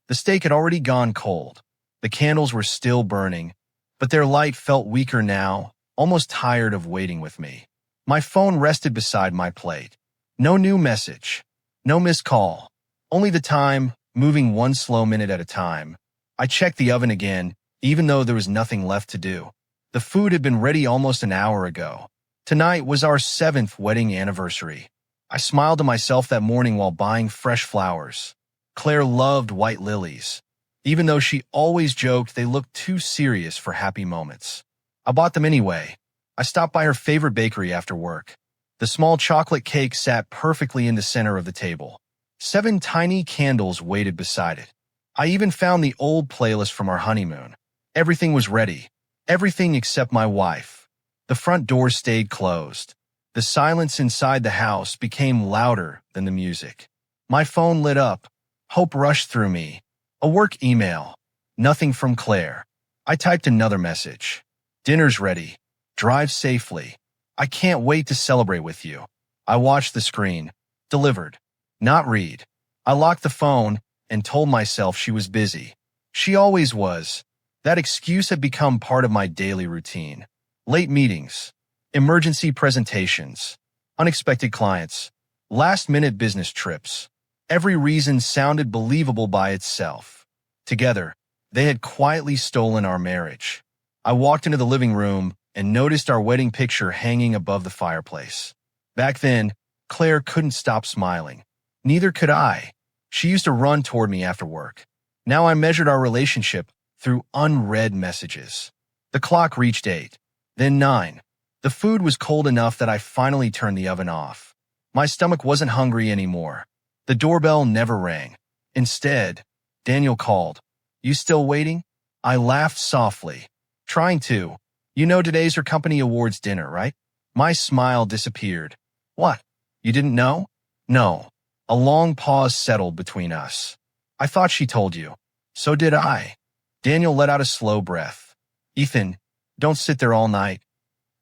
The steak had already gone cold. The candles were still burning, but their light felt weaker now, almost tired of waiting with me. My phone rested beside my plate. No new message. No missed call. Only the time, moving one slow minute at a time. I checked the oven again, even though there was nothing left to do. The food had been ready almost an hour ago. Tonight was our 7th wedding anniversary. I smiled to myself that morning while buying fresh flowers. Claire loved white lilies. Even though she always joked they looked too serious for happy moments. I bought them anyway. I stopped by her favorite bakery after work. The small chocolate cake sat perfectly in the center of the table. 7 tiny candles waited beside it. I even found the old playlist from our honeymoon. Everything was ready. Everything except my wife. The front door stayed closed. The silence inside the house became louder than the music. My phone lit up. Hope rushed through me. A work email. Nothing from Claire. I typed another message. Dinner's ready. Drive safely. I can't wait to celebrate with you. I watched the screen. Delivered. Not read. I locked the phone and told myself she was busy. She always was. That excuse had become part of my daily routine. Late meetings. Emergency presentations. Unexpected clients. Last-minute business trips. Every reason sounded believable by itself. Together, they had quietly stolen our marriage. I walked into the living room and noticed our wedding picture hanging above the fireplace. Back then, Claire couldn't stop smiling. Neither could I. She used to run toward me after work. Now I measured our relationship through unread messages. The clock reached 8, then 9. The food was cold enough that I finally turned the oven off. My stomach wasn't hungry anymore. The doorbell never rang. Instead, Daniel called. "You still waiting?" I laughed softly. "Trying to. You know today's her company awards dinner, right?" My smile disappeared. "What? You didn't know?" "No." A long pause settled between us. "I thought she told you." "So did I." Daniel let out a slow breath. "Ethan, don't sit there all night."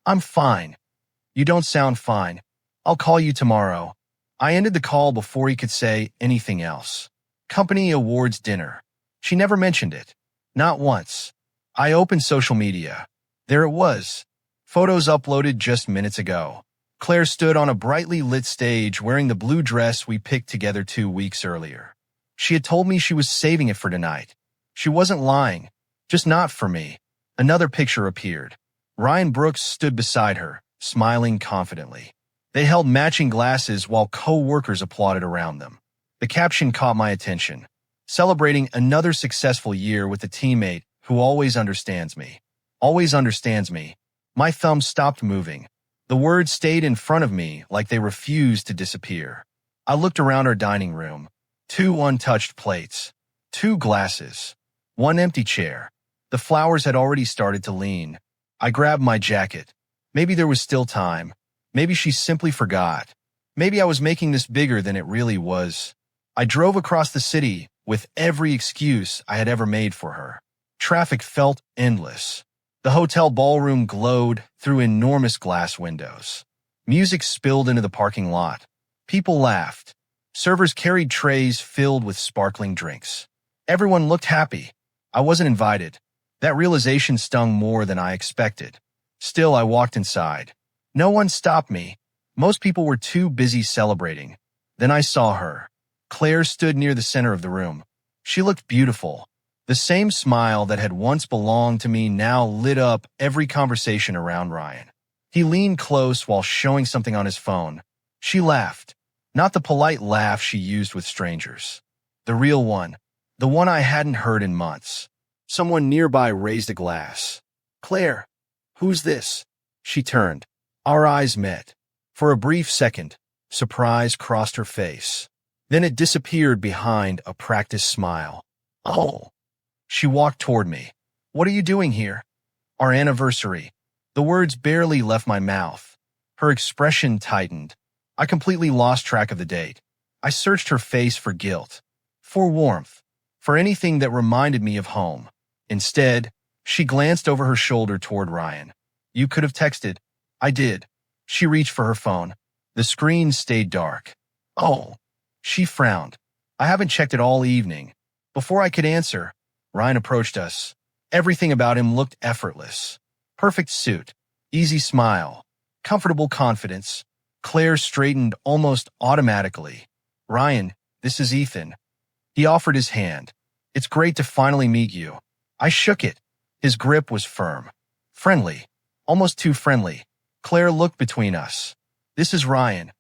"I'm fine." "You don't sound fine. I'll call you tomorrow." I ended the call before he could say anything else. Company awards dinner. She never mentioned it. Not once. I opened social media. There it was. Photos uploaded just minutes ago. Claire stood on a brightly lit stage wearing the blue dress we picked together 2 weeks earlier. She had told me she was saving it for tonight. She wasn't lying. Just not for me. Another picture appeared. Ryan Brooks stood beside her, smiling confidently. They held matching glasses while co-workers applauded around them. The caption caught my attention. "Celebrating another successful year with a teammate who always understands me." Always understands me. My thumb stopped moving. The words stayed in front of me like they refused to disappear. I looked around our dining room. 2 untouched plates. 2 glasses. 1 empty chair. The flowers had already started to lean. I grabbed my jacket. Maybe there was still time. Maybe she simply forgot. Maybe I was making this bigger than it really was. I drove across the city with every excuse I had ever made for her. Traffic felt endless. The hotel ballroom glowed through enormous glass windows. Music spilled into the parking lot. People laughed. Servers carried trays filled with sparkling drinks. Everyone looked happy. I wasn't invited. That realization stung more than I expected. Still, I walked inside. No one stopped me. Most people were too busy celebrating. Then I saw her. Claire stood near the center of the room. She looked beautiful. The same smile that had once belonged to me now lit up every conversation around Ryan. He leaned close while showing something on his phone. She laughed. Not the polite laugh she used with strangers. The real one. The one I hadn't heard in months. Someone nearby raised a glass. "Claire, who's this?" She turned. Our eyes met. For a brief second, surprise crossed her face. Then it disappeared behind a practiced smile. "Oh." She walked toward me. "What are you doing here?" "Our anniversary." The words barely left my mouth. Her expression tightened. I completely lost track of the date. I searched her face for guilt, for warmth, for anything that reminded me of home. Instead, she glanced over her shoulder toward Ryan. "You could have texted." "I did." She reached for her phone. The screen stayed dark. "Oh." She frowned. "I haven't checked it all evening." Before I could answer, Ryan approached us. Everything about him looked effortless. Perfect suit, easy smile, comfortable confidence. Claire straightened almost automatically. Ryan, this is Ethan. He offered his hand. It's great to finally meet you. I shook it. His grip was firm. Friendly. Almost too friendly. Claire looked between us. This is Ryan.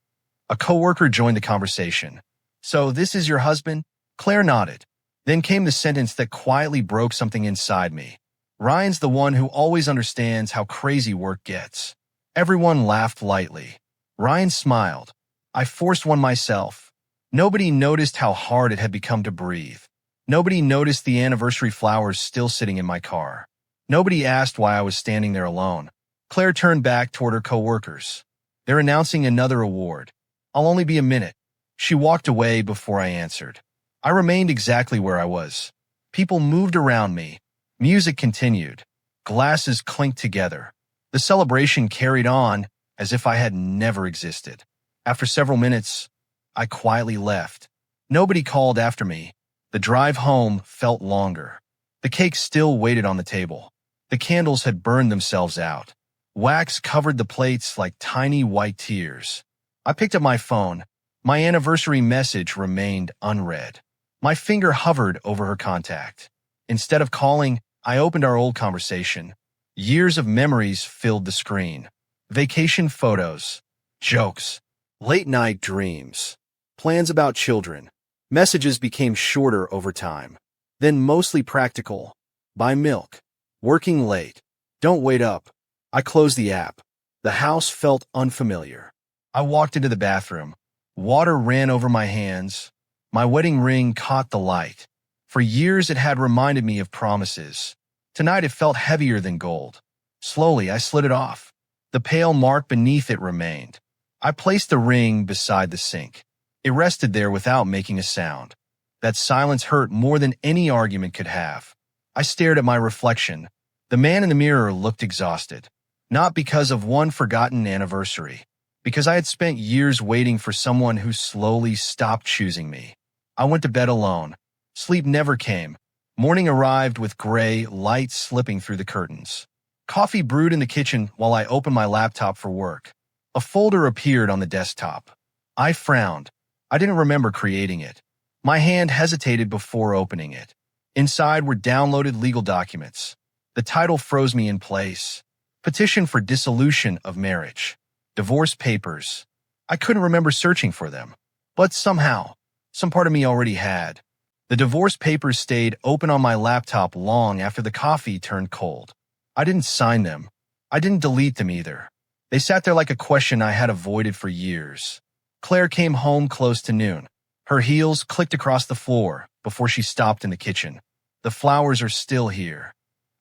A coworker joined the conversation. So this is your husband? Claire nodded. Then came the sentence that quietly broke something inside me. Ryan's the one who always understands how crazy work gets. Everyone laughed lightly. Ryan smiled. I forced one myself. Nobody noticed how hard it had become to breathe. Nobody noticed the anniversary flowers still sitting in my car. Nobody asked why I was standing there alone. Claire turned back toward her coworkers. They're announcing another award. I'll only be a minute. She walked away before I answered. I remained exactly where I was. People moved around me. Music continued. Glasses clinked together. The celebration carried on as if I had never existed. After several minutes, I quietly left. Nobody called after me. The drive home felt longer. The cake still waited on the table. The candles had burned themselves out. Wax covered the plates like tiny white tears. I picked up my phone. My anniversary message remained unread. My finger hovered over her contact. Instead of calling, I opened our old conversation. Years of memories filled the screen. Vacation photos, jokes, late-night dreams, plans about children. Messages became shorter over time, then mostly practical. Buy milk. Working late. Don't wait up. I closed the app. The house felt unfamiliar. I walked into the bathroom. Water ran over my hands. My wedding ring caught the light. For years it had reminded me of promises. Tonight it felt heavier than gold. Slowly I slid it off. The pale mark beneath it remained. I placed the ring beside the sink. It rested there without making a sound. That silence hurt more than any argument could have. I stared at my reflection. The man in the mirror looked exhausted. Not because of one forgotten anniversary. Because I had spent years waiting for someone who slowly stopped choosing me. I went to bed alone. Sleep never came. Morning arrived with gray light slipping through the curtains. Coffee brewed in the kitchen while I opened my laptop for work. A folder appeared on the desktop. I frowned. I didn't remember creating it. My hand hesitated before opening it. Inside were downloaded legal documents. The title froze me in place. Petition for dissolution of marriage. Divorce papers. I couldn't remember searching for them. But somehow, some part of me already had. The divorce papers stayed open on my laptop long after the coffee turned cold. I didn't sign them. I didn't delete them either. They sat there like a question I had avoided for years. Claire came home close to noon. Her heels clicked across the floor before she stopped in the kitchen. The flowers are still here.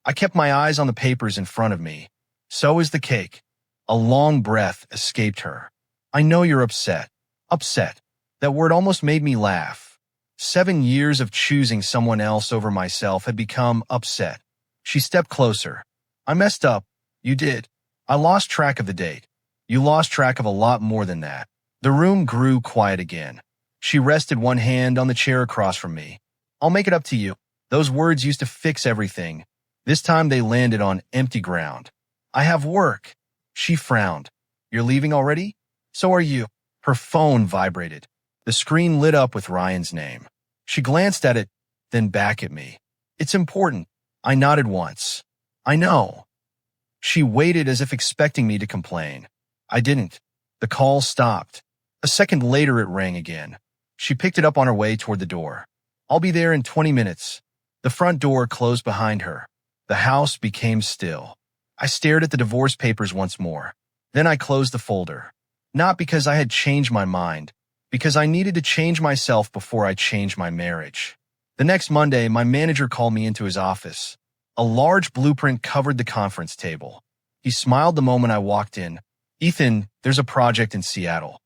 I kept my eyes on the papers in front of me. So is the cake. A long breath escaped her. I know you're upset. Upset. That word almost made me laugh. 7 years of choosing someone else over myself had become upset. She stepped closer. I messed up. You did. I lost track of the date. You lost track of a lot more than that. The room grew quiet again. She rested one hand on the chair across from me. I'll make it up to you. Those words used to fix everything. This time they landed on empty ground. I have work. She frowned. You're leaving already? So are you. Her phone vibrated. The screen lit up with Ryan's name. She glanced at it, then back at me. It's important. I nodded once. I know. She waited as if expecting me to complain. I didn't. The call stopped. A second later it rang again. She picked it up on her way toward the door. I'll be there in 20 minutes. The front door closed behind her. The house became still. I stared at the divorce papers once more. Then I closed the folder. Not because I had changed my mind, because I needed to change myself before I changed my marriage. The next Monday, my manager called me into his office. A large blueprint covered the conference table. He smiled the moment I walked in. Ethan, there's a project in Seattle.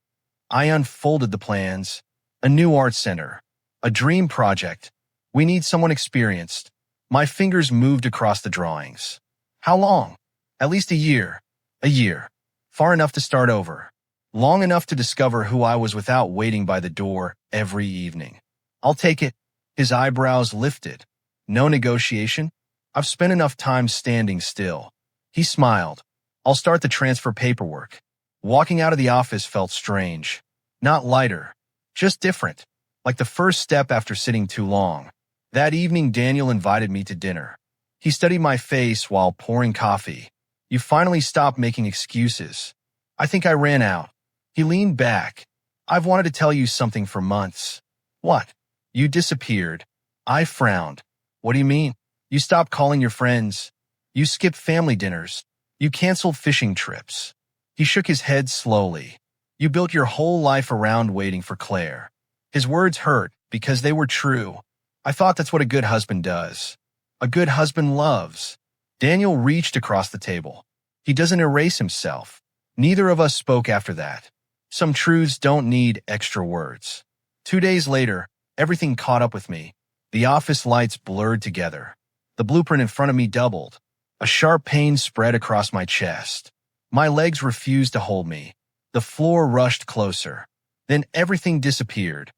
I unfolded the plans. A new art center. A dream project. We need someone experienced. My fingers moved across the drawings. How long? At least a year. A year. Far enough to start over. Long enough to discover who I was without waiting by the door every evening. I'll take it. His eyebrows lifted. No negotiation? I've spent enough time standing still. He smiled. I'll start the transfer paperwork. Walking out of the office felt strange. Not lighter, just different. Like the first step after sitting too long. That evening, Daniel invited me to dinner. He studied my face while pouring coffee. You finally stopped making excuses. I think I ran out. He leaned back. I've wanted to tell you something for months. What? You disappeared. I frowned. What do you mean? You stopped calling your friends. You skipped family dinners. You canceled fishing trips. He shook his head slowly. You built your whole life around waiting for Claire. His words hurt because they were true. I thought that's what a good husband does. A good husband loves. Daniel reached across the table. He doesn't erase himself. Neither of us spoke after that. Some truths don't need extra words. 2 days later, everything caught up with me. The office lights blurred together. The blueprint in front of me doubled. A sharp pain spread across my chest. My legs refused to hold me. The floor rushed closer. Then everything disappeared.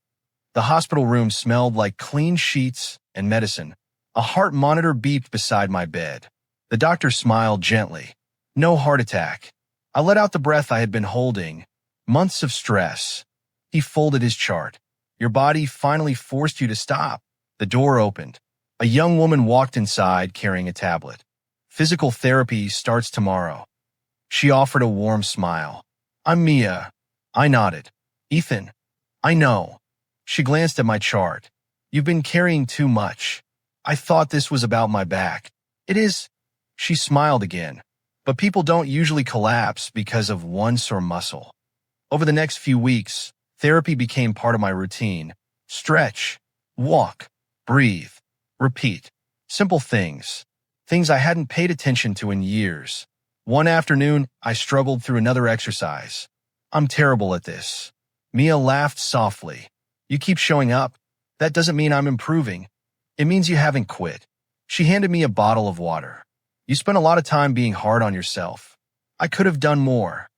The hospital room smelled like clean sheets and medicine. A heart monitor beeped beside my bed. The doctor smiled gently. No heart attack. I let out the breath I had been holding. Months of stress. He folded his chart. Your body finally forced you to stop. The door opened. A young woman walked inside carrying a tablet. Physical therapy starts tomorrow. She offered a warm smile. I'm Mia. I nodded. Ethan. I know. She glanced at my chart. You've been carrying too much. I thought this was about my back. It is. She smiled again. But people don't usually collapse because of one sore muscle. Over the next few weeks, therapy became part of my routine. Stretch, walk, breathe, repeat. Simple things. Things I hadn't paid attention to in years. One afternoon, I struggled through another exercise. I'm terrible at this. Mia laughed softly. You keep showing up. That doesn't mean I'm improving. It means you haven't quit. She handed me a bottle of water. You spent a lot of time being hard on yourself. I could have done more.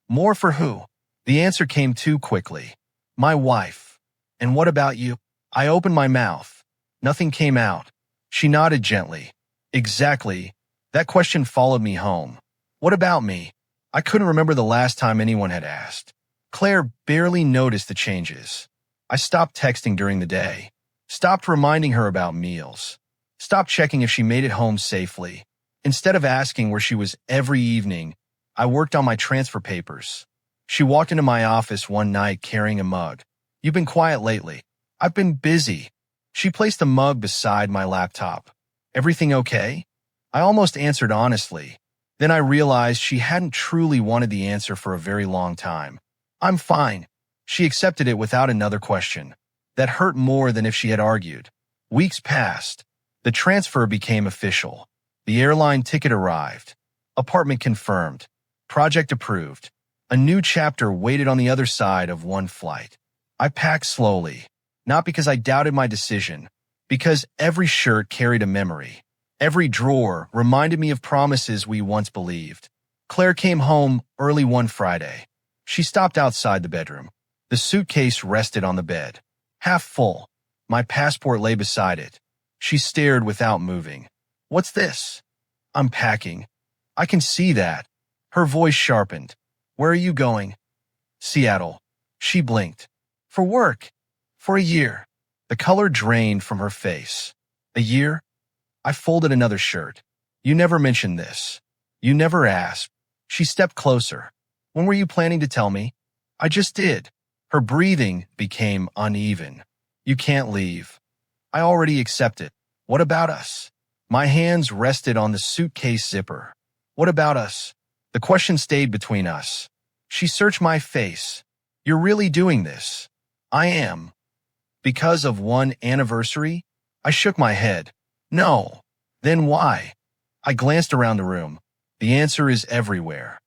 More for who? The answer came too quickly. My wife. And what about you? I opened my mouth. Nothing came out. She nodded gently. Exactly. That question followed me home. What about me? I couldn't remember the last time anyone had asked. Claire barely noticed the changes. I stopped texting during the day. Stopped reminding her about meals. Stopped checking if she made it home safely. Instead of asking where she was every evening, I worked on my transfer papers. She walked into my office one night carrying a mug. You've been quiet lately. I've been busy. She placed the mug beside my laptop. Everything okay? I almost answered honestly. Then I realized she hadn't truly wanted the answer for a very long time. I'm fine. She accepted it without another question. That hurt more than if she had argued. Weeks passed. The transfer became official. The airline ticket arrived. Apartment confirmed. Project approved. A new chapter waited on the other side of one flight. I packed slowly. Not because I doubted my decision. Because every shirt carried a memory. Every drawer reminded me of promises we once believed. Claire came home early one Friday. She stopped outside the bedroom. The suitcase rested on the bed. Half full. My passport lay beside it. She stared without moving. What's this? I'm packing. I can see that. Her voice sharpened. Where are you going? Seattle. She blinked. For work. For a year. The color drained from her face. A year? I folded another shirt. You never mentioned this. You never asked. She stepped closer. When were you planning to tell me? I just did. Her breathing became uneven. You can't leave. I already accept it. What about us? My hands rested on the suitcase zipper. What about us? The question stayed between us. She searched my face. You're really doing this? I am. Because of one anniversary? I shook my head. No. Then why? I glanced around the room. The answer is everywhere.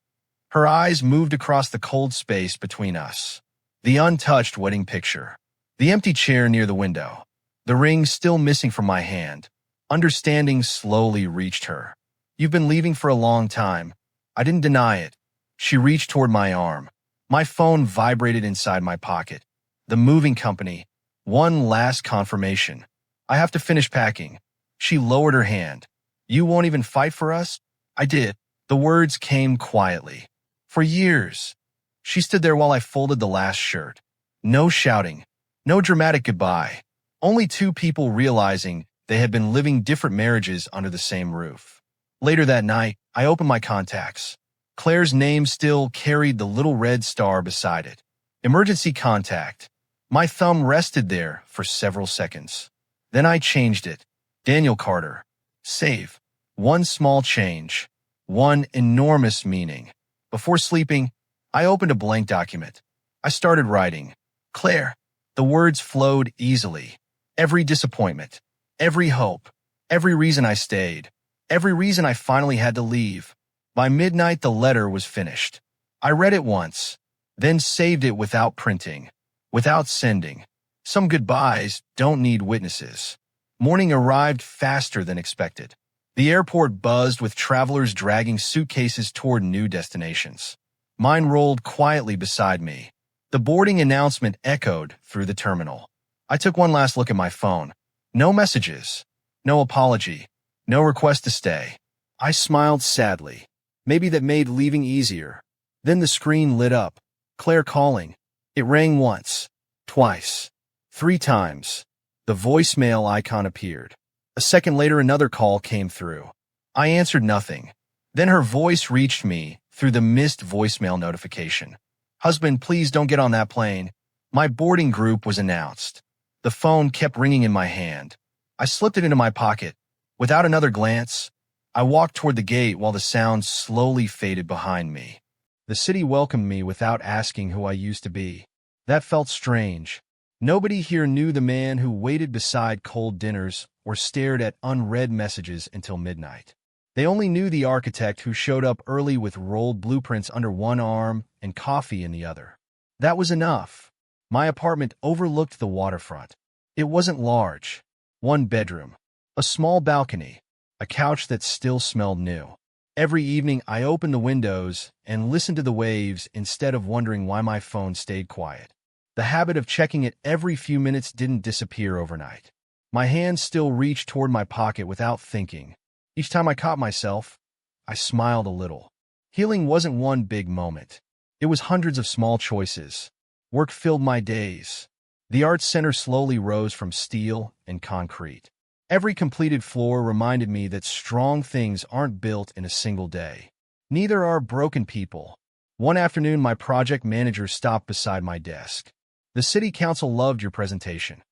Her eyes moved across the cold space between us. The untouched wedding picture. The empty chair near the window. The ring still missing from my hand. Understanding slowly reached her. You've been leaving for a long time. I didn't deny it. She reached toward my arm. My phone vibrated inside my pocket. The moving company. One last confirmation. I have to finish packing. She lowered her hand. You won't even fight for us? I did. The words came quietly. For years. She stood there while I folded the last shirt. No shouting. No dramatic goodbye. Only two people realizing they had been living different marriages under the same roof. Later that night, I opened my contacts. Claire's name still carried the little red star beside it. Emergency contact. My thumb rested there for several seconds. Then I changed it. Daniel Carter. Save. One small change. One enormous meaning. Before sleeping, I opened a blank document. I started writing. Claire. The words flowed easily. Every disappointment. Every hope. Every reason I stayed. Every reason I finally had to leave. By midnight, the letter was finished. I read it once, then saved it without printing, without sending. Some goodbyes don't need witnesses. Morning arrived faster than expected. The airport buzzed with travelers dragging suitcases toward new destinations. Mine rolled quietly beside me. The boarding announcement echoed through the terminal. I took one last look at my phone. No messages. No apology. No request to stay. I smiled sadly. Maybe that made leaving easier. Then the screen lit up. Claire calling. It rang once, twice, 3 times. The voicemail icon appeared. A second later, another call came through. I answered nothing. Then her voice reached me through the missed voicemail notification. Husband, please don't get on that plane. My boarding group was announced. The phone kept ringing in my hand. I slipped it into my pocket. Without another glance, I walked toward the gate while the sound slowly faded behind me. The city welcomed me without asking who I used to be. That felt strange. Nobody here knew the man who waited beside cold dinners or stared at unread messages until midnight. They only knew the architect who showed up early with rolled blueprints under one arm and coffee in the other. That was enough. My apartment overlooked the waterfront. It wasn't large. 1 bedroom. A small balcony. A couch that still smelled new. Every evening, I opened the windows and listened to the waves instead of wondering why my phone stayed quiet. The habit of checking it every few minutes didn't disappear overnight. My hand still reached toward my pocket without thinking. Each time I caught myself, I smiled a little. Healing wasn't one big moment. It was hundreds of small choices. Work filled my days. The arts center slowly rose from steel and concrete. Every completed floor reminded me that strong things aren't built in a single day. Neither are broken people. One afternoon, my project manager stopped beside my desk. The city council loved your presentation.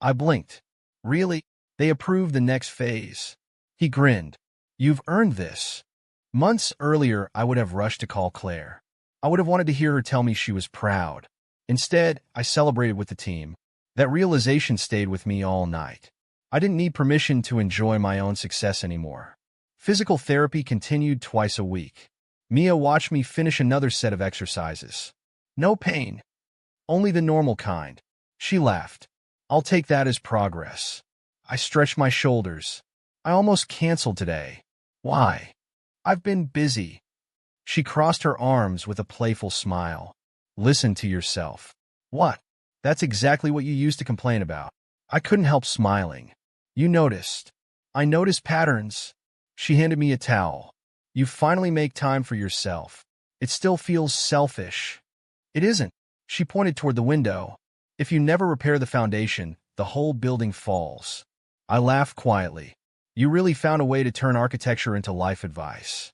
I blinked. Really? They approved the next phase. He grinned. You've earned this. Months earlier, I would have rushed to call Claire. I would have wanted to hear her tell me she was proud. Instead, I celebrated with the team. That realization stayed with me all night. I didn't need permission to enjoy my own success anymore. Physical therapy continued twice a week. Mia watched me finish another set of exercises. No pain. Only the normal kind. She laughed. I'll take that as progress. I stretched my shoulders. I almost canceled today. Why? I've been busy. She crossed her arms with a playful smile. Listen to yourself. What? That's exactly what you used to complain about. I couldn't help smiling. You noticed. I noticed patterns. She handed me a towel. You finally make time for yourself. It still feels selfish. It isn't. She pointed toward the window. If you never repair the foundation, the whole building falls. I laughed quietly. You really found a way to turn architecture into life advice.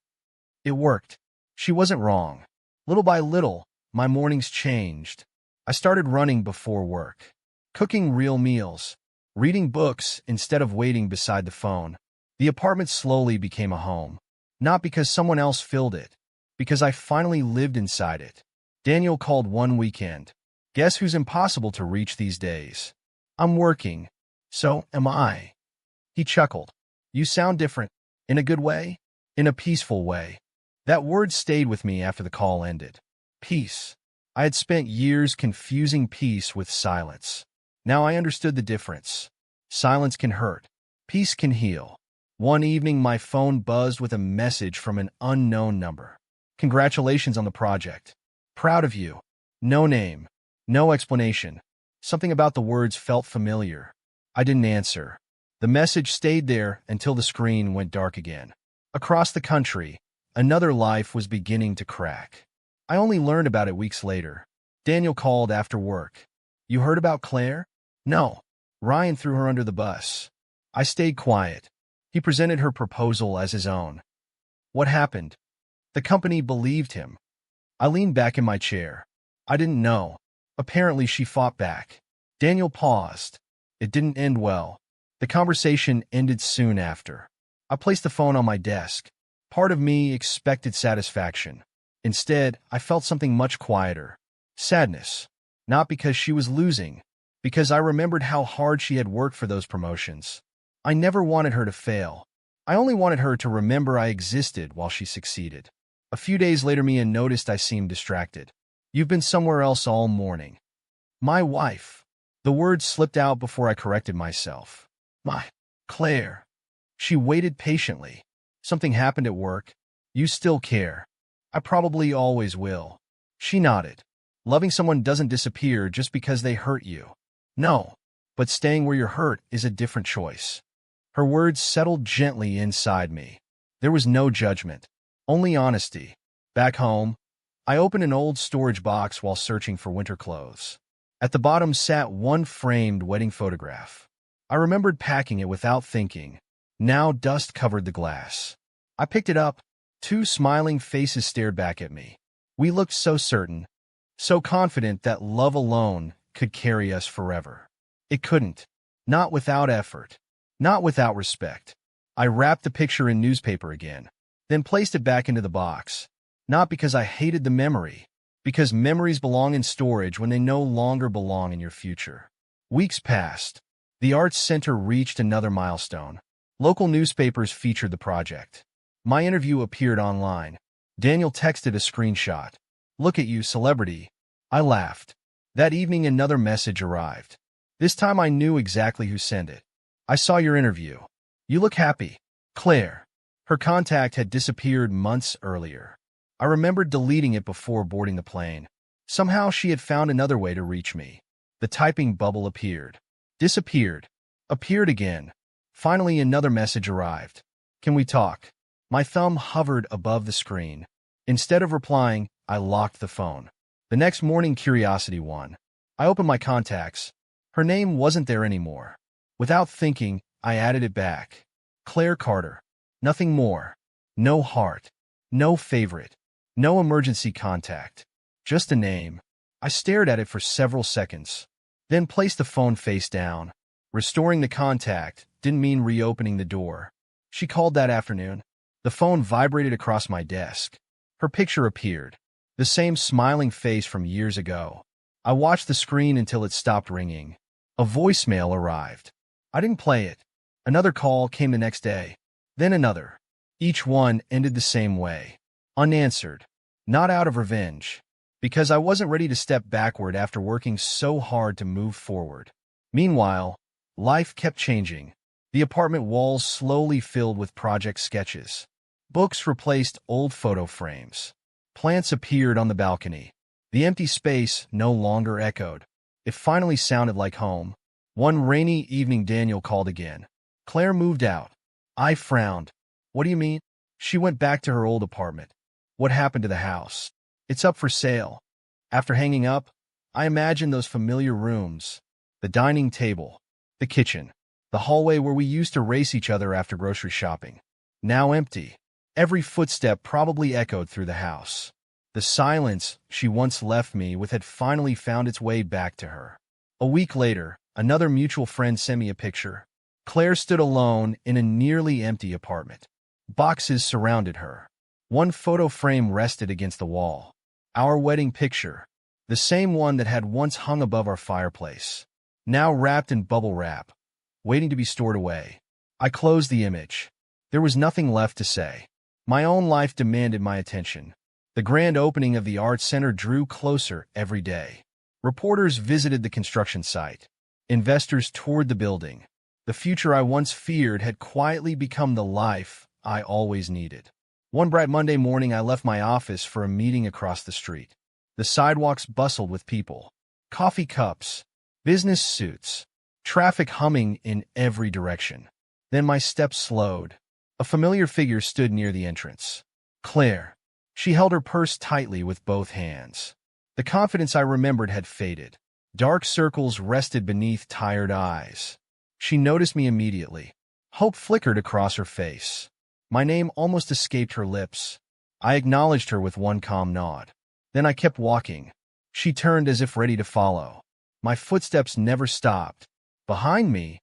It worked. She wasn't wrong. Little by little, my mornings changed. I started running before work. Cooking real meals. Reading books instead of waiting beside the phone. The apartment slowly became a home. Not because someone else filled it. Because I finally lived inside it. Daniel called one weekend. Guess who's impossible to reach these days? I'm working. So am I. He chuckled. You sound different. In a good way? In a peaceful way. That word stayed with me after the call ended. Peace. I had spent years confusing peace with silence. Now I understood the difference. Silence can hurt. Peace can heal. One evening, my phone buzzed with a message from an unknown number. Congratulations on the project. Proud of you. No name. No explanation. Something about the words felt familiar. I didn't answer. The message stayed there until the screen went dark again. Across the country, another life was beginning to crack. I only learned about it weeks later. Daniel called after work. "You heard about Claire?" "No." Ryan threw her under the bus. I stayed quiet. He presented her proposal as his own. What happened? The company believed him. I leaned back in my chair. I didn't know. Apparently she fought back. Daniel paused. It didn't end well. The conversation ended soon after. I placed the phone on my desk. Part of me expected satisfaction. Instead, I felt something much quieter. Sadness. Not because she was losing, because I remembered how hard she had worked for those promotions. I never wanted her to fail. I only wanted her to remember I existed while she succeeded. A few days later, Mia noticed I seemed distracted. "You've been somewhere else all morning." "My wife." The words slipped out before I corrected myself. Claire." She waited patiently. "Something happened at work. You still care." "I probably always will." She nodded. "Loving someone doesn't disappear just because they hurt you." "No, but staying where you're hurt is a different choice." Her words settled gently inside me. There was no judgment, only honesty. Back home, I opened an old storage box while searching for winter clothes. At the bottom sat one framed wedding photograph. I remembered packing it without thinking. Now dust covered the glass. I picked it up. Two smiling faces stared back at me. We looked so certain, so confident that love alone could carry us forever. It couldn't. Not without effort. Not without respect. I wrapped the picture in newspaper again, then placed it back into the box. Not because I hated the memory, because memories belong in storage when they no longer belong in your future. Weeks passed. The Arts Center reached another milestone. Local newspapers featured the project. My interview appeared online. Daniel texted a screenshot. "Look at you, celebrity." I laughed. That evening, another message arrived. This time I knew exactly who sent it. "I saw your interview. You look happy." Claire. Her contact had disappeared months earlier. I remembered deleting it before boarding the plane. Somehow she had found another way to reach me. The typing bubble appeared. Disappeared. Appeared again. Finally, another message arrived. "Can we talk?" My thumb hovered above the screen. Instead of replying, I locked the phone. The next morning, curiosity won. I opened my contacts. Her name wasn't there anymore. Without thinking, I added it back. Claire Carter. Nothing more. No heart. No favorite. No emergency contact. Just a name. I stared at it for several seconds, then placed the phone face down. Restoring the contact didn't mean reopening the door. She called that afternoon. The phone vibrated across my desk. Her picture appeared. The same smiling face from years ago. I watched the screen until it stopped ringing. A voicemail arrived. I didn't play it. Another call came the next day. Then another. Each one ended the same way. Unanswered. Not out of revenge. Because I wasn't ready to step backward after working so hard to move forward. Meanwhile, life kept changing. The apartment walls slowly filled with project sketches. Books replaced old photo frames. Plants appeared on the balcony. The empty space no longer echoed. It finally sounded like home. One rainy evening, Daniel called again. Claire moved out. I frowned. "What do you mean?" She went back to her old apartment. "What happened to the house?" "It's up for sale." After hanging up, I imagined those familiar rooms. The dining table. The kitchen. The hallway where we used to race each other after grocery shopping. Now empty. Every footstep probably echoed through the house. The silence she once left me with had finally found its way back to her. A week later, another mutual friend sent me a picture. Claire stood alone in a nearly empty apartment. Boxes surrounded her. One photo frame rested against the wall. Our wedding picture. The same one that had once hung above our fireplace. Now wrapped in bubble wrap, waiting to be stored away. I closed the image. There was nothing left to say. My own life demanded my attention. The grand opening of the Arts Center drew closer every day. Reporters visited the construction site. Investors toured the building. The future I once feared had quietly become the life I always needed. One bright Monday morning, I left my office for a meeting across the street. The sidewalks bustled with people. Coffee cups, business suits, traffic humming in every direction. Then my steps slowed. A familiar figure stood near the entrance. Claire. She held her purse tightly with both hands. The confidence I remembered had faded. Dark circles rested beneath tired eyes. She noticed me immediately. Hope flickered across her face. My name almost escaped her lips. I acknowledged her with one calm nod. Then I kept walking. She turned as if ready to follow. My footsteps never stopped. Behind me,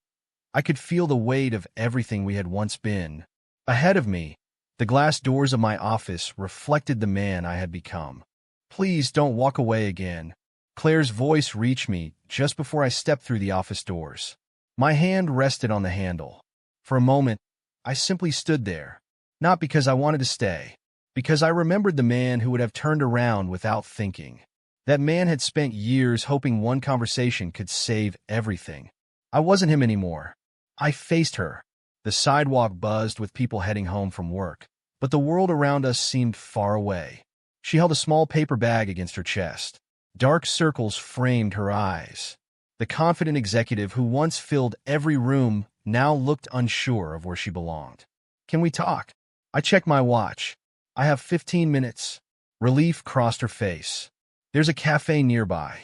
I could feel the weight of everything we had once been. Ahead of me, the glass doors of my office reflected the man I had become. Please don't walk away again. Claire's voice reached me just before I stepped through the office doors. My hand rested on the handle. For a moment, I simply stood there. Not because I wanted to stay, because I remembered the man who would have turned around without thinking. That man had spent years hoping one conversation could save everything. I wasn't him anymore. I faced her. The sidewalk buzzed with people heading home from work, but the world around us seemed far away. She held a small paper bag against her chest. Dark circles framed her eyes. The confident executive who once filled every room now looked unsure of where she belonged. Can we talk? I checked my watch. I have 15 minutes. Relief crossed her face. There's a cafe nearby.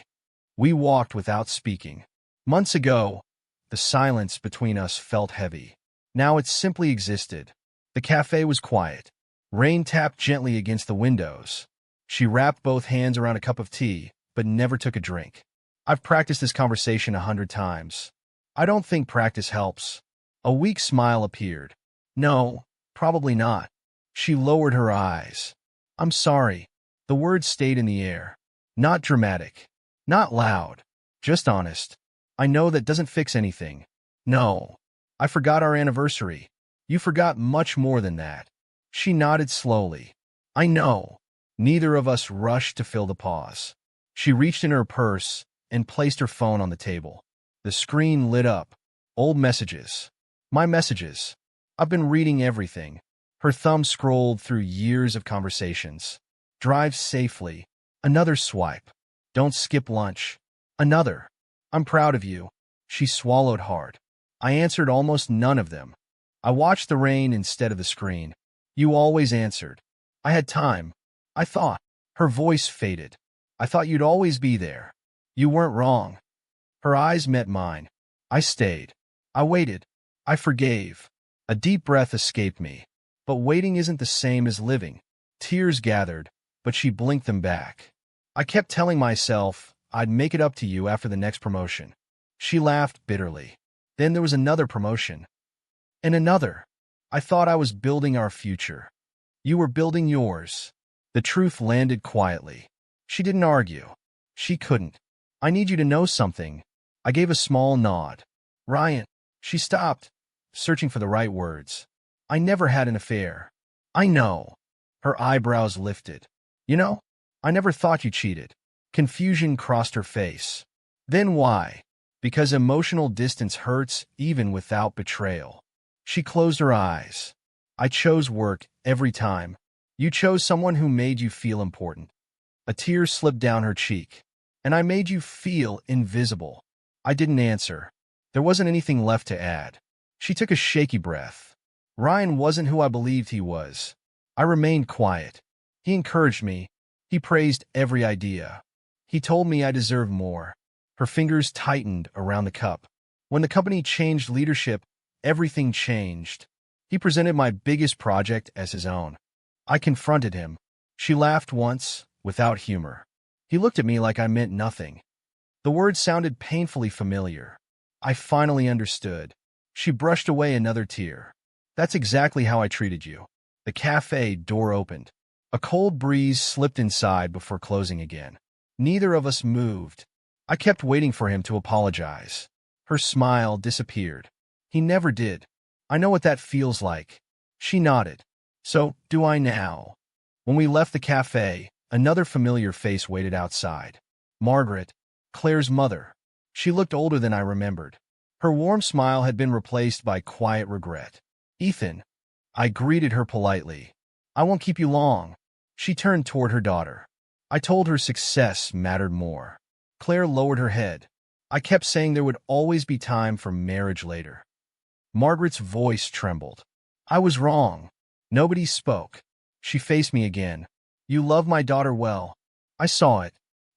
We walked without speaking. Months ago, the silence between us felt heavy. Now it simply existed. The cafe was quiet. Rain tapped gently against the windows. She wrapped both hands around a cup of tea, but never took a drink. I've practiced this conversation 100 times. I don't think practice helps. A weak smile appeared. No, probably not. She lowered her eyes. I'm sorry. The words stayed in the air. Not dramatic. Not loud. Just honest. I know that doesn't fix anything. No. I forgot our anniversary. You forgot much more than that. She nodded slowly. I know. Neither of us rushed to fill the pause. She reached in her purse and placed her phone on the table. The screen lit up. Old messages. My messages. I've been reading everything. Her thumb scrolled through years of conversations. Drive safely. Another swipe. Don't skip lunch. Another. I'm proud of you. She swallowed hard. I answered almost none of them. I watched the rain instead of the screen. You always answered. I had time. I thought. Her voice faded. I thought you'd always be there. You weren't wrong. Her eyes met mine. I stayed. I waited. I forgave. A deep breath escaped me. But waiting isn't the same as living. Tears gathered, but she blinked them back. I kept telling myself I'd make it up to you after the next promotion. She laughed bitterly. Then there was another promotion. And another. I thought I was building our future. You were building yours. The truth landed quietly. She didn't argue. She couldn't. I need you to know something. I gave a small nod. Ryan. She stopped, searching for the right words. I never had an affair. I know. Her eyebrows lifted. You know, I never thought you cheated. Confusion crossed her face. Then why? Because emotional distance hurts even without betrayal. She closed her eyes. I chose work every time. You chose someone who made you feel important. A tear slipped down her cheek. And I made you feel invisible. I didn't answer. There wasn't anything left to add. She took a shaky breath. Ryan wasn't who I believed he was. I remained quiet. He encouraged me. He praised every idea. He told me I deserved more. Her fingers tightened around the cup. When the company changed leadership, everything changed. He presented my biggest project as his own. I confronted him. She laughed once, without humor. He looked at me like I meant nothing. The words sounded painfully familiar. I finally understood. She brushed away another tear. That's exactly how I treated you. The cafe door opened. A cold breeze slipped inside before closing again. Neither of us moved. I kept waiting for him to apologize. Her smile disappeared. He never did. I know what that feels like. She nodded. So, do I now? When we left the cafe, another familiar face waited outside. Margaret, Claire's mother. She looked older than I remembered. Her warm smile had been replaced by quiet regret. Ethan. I greeted her politely. I won't keep you long. She turned toward her daughter. I told her success mattered more. Claire lowered her head. I kept saying there would always be time for marriage later. Margaret's voice trembled. I was wrong. Nobody spoke. She faced me again. You love my daughter well. I saw it.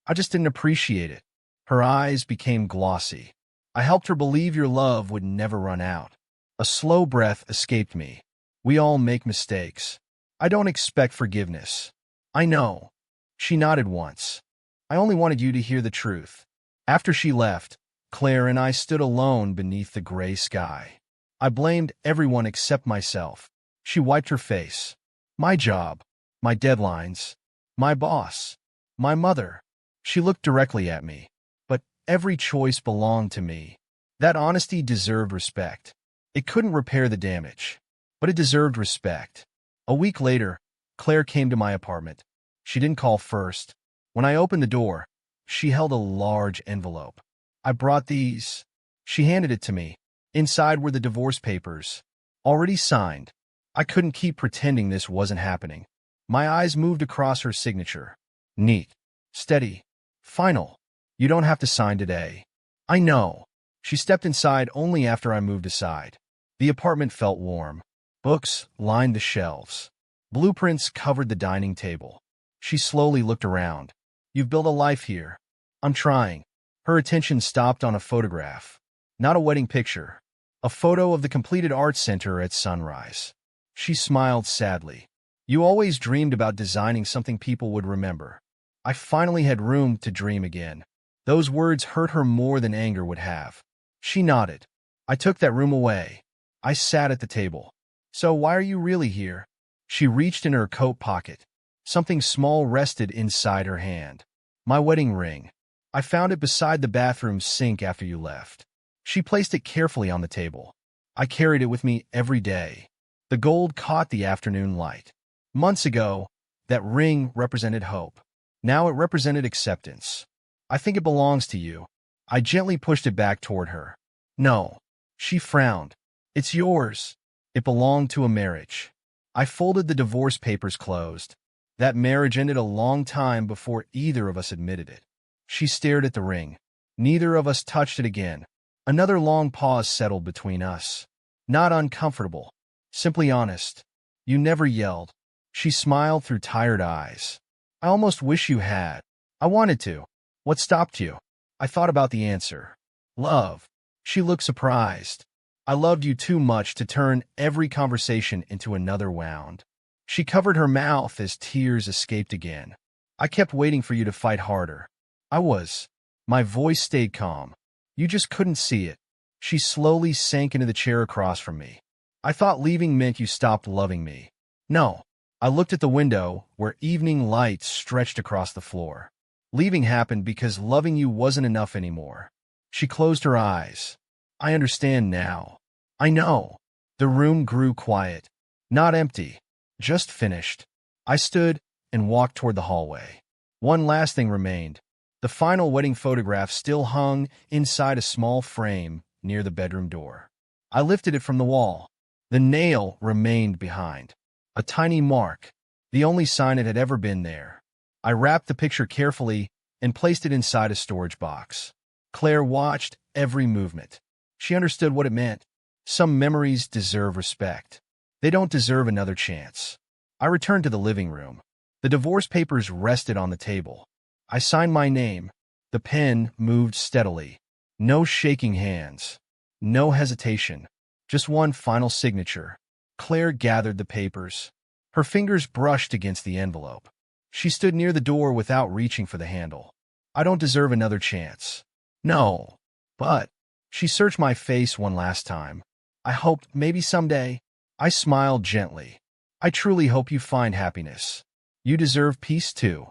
I just didn't appreciate it. Her eyes became glossy. I helped her believe your love would never run out. A slow breath escaped me. We all make mistakes. I don't expect forgiveness. I know. She nodded once. I only wanted you to hear the truth. After she left, Claire and I stood alone beneath the gray sky. I blamed everyone except myself. She wiped her face. My job, my deadlines, my boss, my mother. She looked directly at me. But every choice belonged to me. That honesty deserved respect. It couldn't repair the damage, but it deserved respect. A week later, Claire came to my apartment. She didn't call first. When I opened the door, she held a large envelope. I brought these. She handed it to me. Inside were the divorce papers, already signed. I couldn't keep pretending this wasn't happening. My eyes moved across her signature. Neat. Steady. Final. You don't have to sign today. I know. She stepped inside only after I moved aside. The apartment felt warm. Books lined the shelves. Blueprints covered the dining table. She slowly looked around. You've built a life here. I'm trying. Her attention stopped on a photograph. Not a wedding picture. A photo of the completed art center at sunrise. She smiled sadly. You always dreamed about designing something people would remember. I finally had room to dream again. Those words hurt her more than anger would have. She nodded. I took that room away. I sat at the table. So why are you really here? She reached in her coat pocket. Something small rested inside her hand. My wedding ring. I found it beside the bathroom sink after you left. She placed it carefully on the table. I carried it with me every day. The gold caught the afternoon light. Months ago, that ring represented hope. Now it represented acceptance. I think it belongs to you. I gently pushed it back toward her. No. She frowned. It's yours. It belonged to a marriage. I folded the divorce papers closed. That marriage ended a long time before either of us admitted it. She stared at the ring. Neither of us touched it again. Another long pause settled between us. Not uncomfortable. Simply honest. You never yelled. She smiled through tired eyes. I almost wish you had. I wanted to. What stopped you? I thought about the answer. Love. She looked surprised. I loved you too much to turn every conversation into another wound. She covered her mouth as tears escaped again. I kept waiting for you to fight harder. I was. My voice stayed calm. You just couldn't see it. She slowly sank into the chair across from me. I thought leaving meant you stopped loving me. No. I looked at the window, where evening light stretched across the floor. Leaving happened because loving you wasn't enough anymore. She closed her eyes. I understand now. I know. The room grew quiet. Not empty. Just finished. I stood and walked toward the hallway. One last thing remained. The final wedding photograph still hung inside a small frame near the bedroom door. I lifted it from the wall. The nail remained behind. A tiny mark, the only sign it had ever been there. I wrapped the picture carefully and placed it inside a storage box. Claire watched every movement. She understood what it meant. Some memories deserve respect. They don't deserve another chance. I returned to the living room. The divorce papers rested on the table. I signed my name. The pen moved steadily. No shaking hands. No hesitation. Just one final signature. Claire gathered the papers. Her fingers brushed against the envelope. She stood near the door without reaching for the handle. I don't deserve another chance. No. But she searched my face one last time. I hoped maybe someday. I smiled gently. I truly hope you find happiness. You deserve peace too.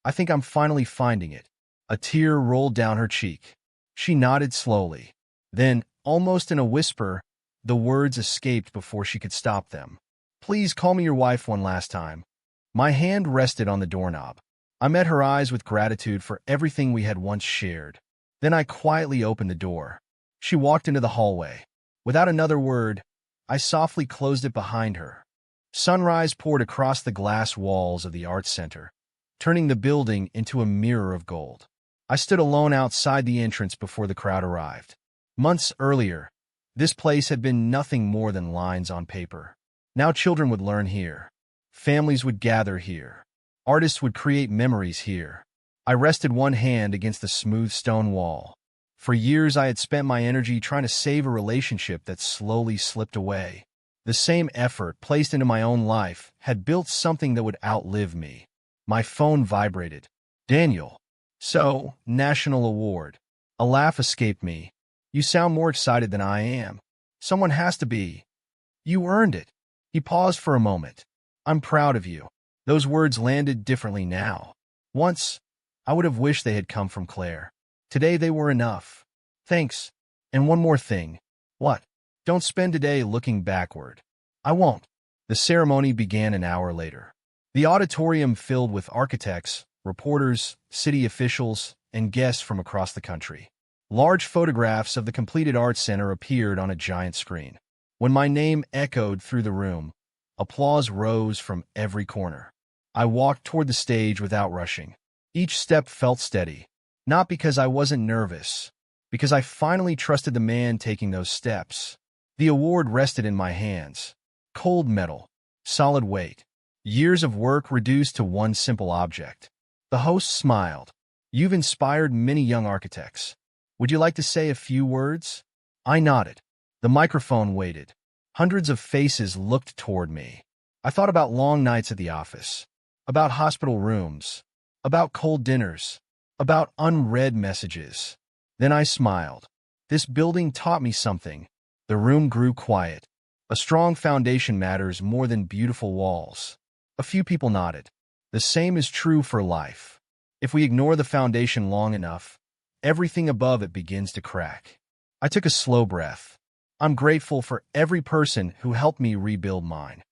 I think I'm finally finding it. A tear rolled down her cheek. She nodded slowly. Then, almost in a whisper, the words escaped before she could stop them. Please call me your wife one last time. My hand rested on the doorknob. I met her eyes with gratitude for everything we had once shared. Then I quietly opened the door. She walked into the hallway. Without another word, I softly closed it behind her. Sunrise poured across the glass walls of the art center, turning the building into a mirror of gold. I stood alone outside the entrance before the crowd arrived. Months earlier, this place had been nothing more than lines on paper. Now children would learn here. Families would gather here. Artists would create memories here. I rested one hand against the smooth stone wall. For years I had spent my energy trying to save a relationship that slowly slipped away. The same effort placed into my own life had built something that would outlive me. My phone vibrated. Daniel. So, national award. A laugh escaped me. You sound more excited than I am. Someone has to be. You earned it. He paused for a moment. I'm proud of you. Those words landed differently now. Once, I would have wished they had come from Claire. Today they were enough. Thanks. And one more thing. What? Don't spend today looking backward. I won't. The ceremony began an hour later. The auditorium filled with architects, reporters, city officials, and guests from across the country. Large photographs of the completed art center appeared on a giant screen. When my name echoed through the room, applause rose from every corner. I walked toward the stage without rushing. Each step felt steady, not because I wasn't nervous, because I finally trusted the man taking those steps. The award rested in my hands. Cold metal, solid weight, years of work reduced to one simple object. The host smiled. You've inspired many young architects. Would you like to say a few words? I nodded. The microphone waited. Hundreds of faces looked toward me. I thought about long nights at the office, about hospital rooms, about cold dinners, about unread messages. Then I smiled. This building taught me something. The room grew quiet. A strong foundation matters more than beautiful walls. A few people nodded. The same is true for life. If we ignore the foundation long enough, everything above it begins to crack. I took a slow breath. I'm grateful for every person who helped me rebuild mine.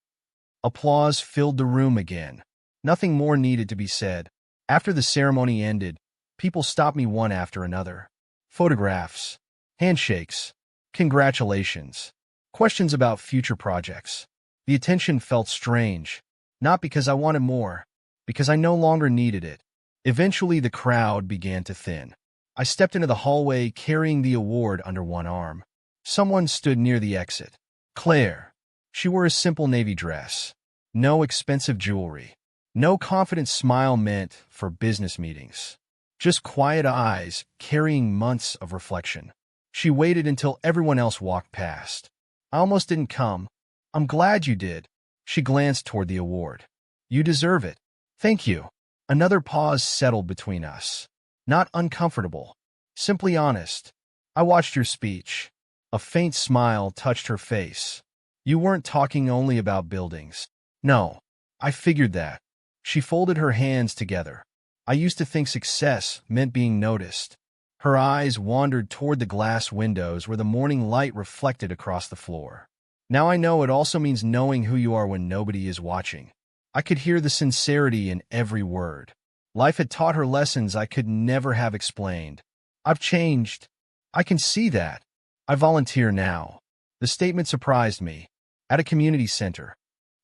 Applause filled the room again. Nothing more needed to be said. After the ceremony ended, people stopped me one after another. Photographs, handshakes, congratulations, questions about future projects. The attention felt strange, not because I wanted more, because I no longer needed it. Eventually, the crowd began to thin. I stepped into the hallway carrying the award under one arm. Someone stood near the exit. Claire. She wore a simple navy dress. No expensive jewelry. No confident smile meant for business meetings. Just quiet eyes carrying months of reflection. She waited until everyone else walked past. I almost didn't come. I'm glad you did. She glanced toward the award. You deserve it. Thank you. Another pause settled between us. Not uncomfortable. Simply honest. I watched your speech. A faint smile touched her face. You weren't talking only about buildings. No. I figured that. She folded her hands together. I used to think success meant being noticed. Her eyes wandered toward the glass windows where the morning light reflected across the floor. Now I know it also means knowing who you are when nobody is watching. I could hear the sincerity in every word. Life had taught her lessons I could never have explained. I've changed. I can see that. I volunteer now. The statement surprised me. At a community center.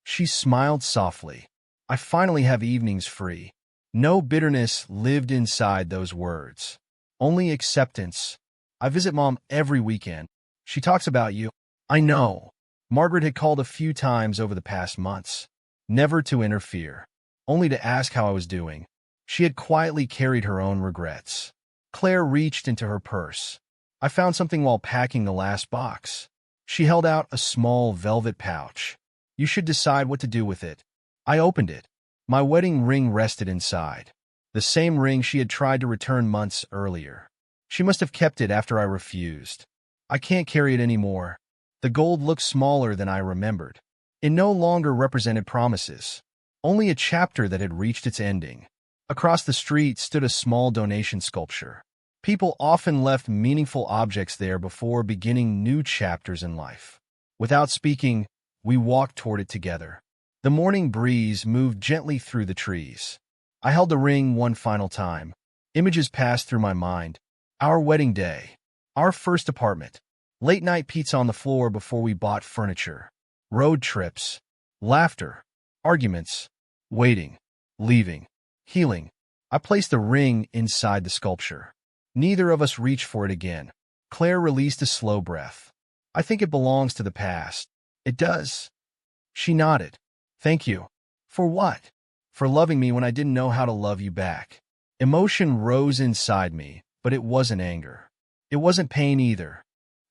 She smiled softly. I finally have evenings free. No bitterness lived inside those words. Only acceptance. I visit Mom every weekend. She talks about you. I know. Margaret had called a few times over the past months. Never to interfere. Only to ask how I was doing. She had quietly carried her own regrets. Claire reached into her purse. I found something while packing the last box. She held out a small velvet pouch. You should decide what to do with it. I opened it. My wedding ring rested inside. The same ring she had tried to return months earlier. She must have kept it after I refused. I can't carry it anymore. The gold looked smaller than I remembered. It no longer represented promises. Only a chapter that had reached its ending. Across the street stood a small donation sculpture. People often left meaningful objects there before beginning new chapters in life. Without speaking, we walked toward it together. The morning breeze moved gently through the trees. I held the ring one final time. Images passed through my mind. Our wedding day. Our first apartment. Late-night pizza on the floor before we bought furniture. Road trips. Laughter. Arguments. Waiting. Leaving. Healing. I placed a ring inside the sculpture. Neither of us reached for it again. Claire released a slow breath. I think it belongs to the past. It does. She nodded. Thank you. For what? For loving me when I didn't know how to love you back. Emotion rose inside me, but it wasn't anger. It wasn't pain either.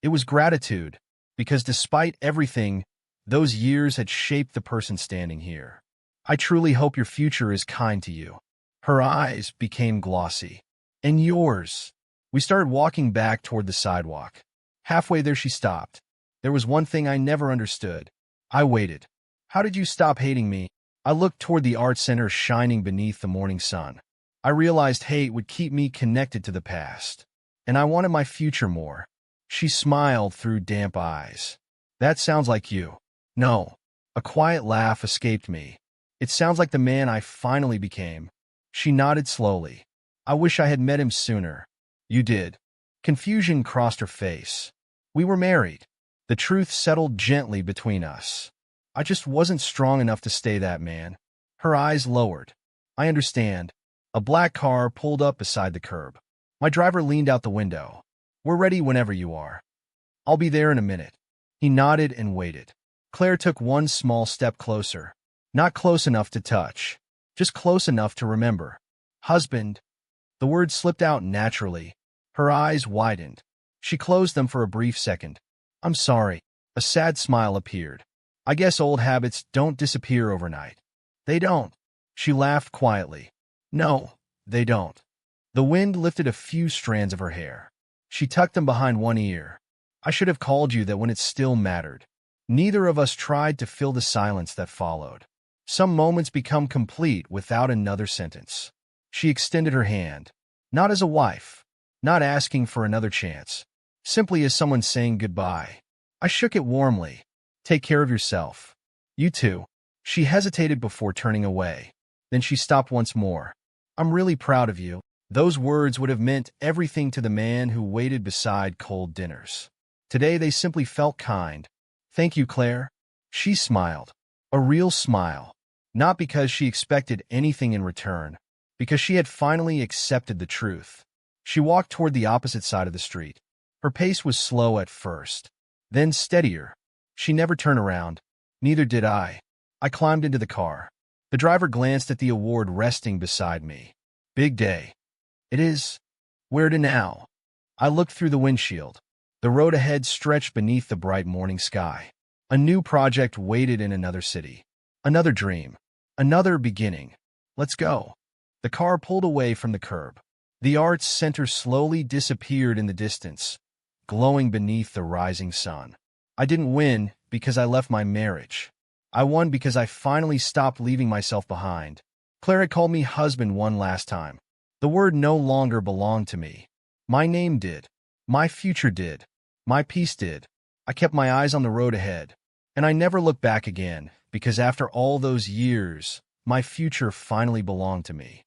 It was gratitude, because despite everything, those years had shaped the person standing here. I truly hope your future is kind to you. Her eyes became glossy. And yours. We started walking back toward the sidewalk. Halfway there she stopped. There was one thing I never understood. I waited. How did you stop hating me? I looked toward the art center shining beneath the morning sun. I realized hate would keep me connected to the past. And I wanted my future more. She smiled through damp eyes. That sounds like you. No. A quiet laugh escaped me. It sounds like the man I finally became. She nodded slowly. I wish I had met him sooner. You did. Confusion crossed her face. We were married. The truth settled gently between us. I just wasn't strong enough to stay that man. Her eyes lowered. I understand. A black car pulled up beside the curb. My driver leaned out the window. We're ready whenever you are. I'll be there in a minute. He nodded and waited. Claire took one small step closer. Not close enough to touch. Just close enough to remember. Husband. The word slipped out naturally. Her eyes widened. She closed them for a brief second. I'm sorry. A sad smile appeared. I guess old habits don't disappear overnight. They don't. She laughed quietly. No, they don't. The wind lifted a few strands of her hair. She tucked them behind one ear. I should have called you that when it still mattered. Neither of us tried to fill the silence that followed. Some moments become complete without another sentence. She extended her hand. Not as a wife. Not asking for another chance. Simply as someone saying goodbye. I shook it warmly. Take care of yourself. You too. She hesitated before turning away. Then she stopped once more. I'm really proud of you. Those words would have meant everything to the man who waited beside cold dinners. Today they simply felt kind. Thank you, Claire. She smiled. A real smile. Not because she expected anything in return, because she had finally accepted the truth. She walked toward the opposite side of the street. Her pace was slow at first, then steadier. She never turned around. Neither did I. I climbed into the car. The driver glanced at the award resting beside me. Big day. It is. Where to now? I looked through the windshield. The road ahead stretched beneath the bright morning sky. A new project waited in another city. Another dream. Another beginning. Let's go. The car pulled away from the curb. The arts center slowly disappeared in the distance, glowing beneath the rising sun. I didn't win because I left my marriage. I won because I finally stopped leaving myself behind. Claire had called me husband one last time. The word no longer belonged to me. My name did. My future did. My peace did. I kept my eyes on the road ahead. And I never looked back again, because after all those years, my future finally belonged to me.